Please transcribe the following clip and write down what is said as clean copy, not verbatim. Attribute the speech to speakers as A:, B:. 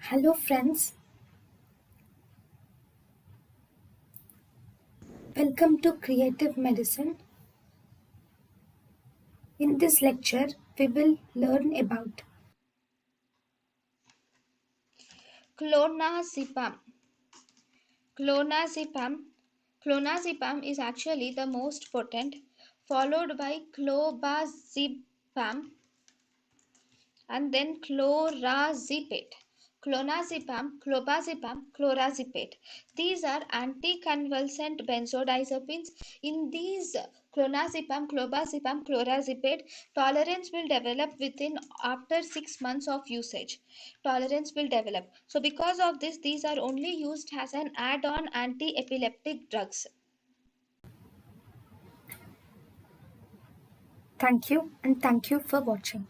A: Hello, friends. Welcome to Creative Medicine. In this lecture, we will learn about
B: Clonazepam. Clonazepam. Clonazepam is actually the most potent, followed by clobazepam and then chlorazepate. Clonazepam, clobazepam, chlorazepate. These are anticonvulsant benzodiazepines. In these clonazepam, clobazepam, chlorazepate, tolerance will develop within after 6 months of usage. Tolerance will develop. So because of this, these are only used as an add-on anti-epileptic drugs.
A: thank you and thank you for watching.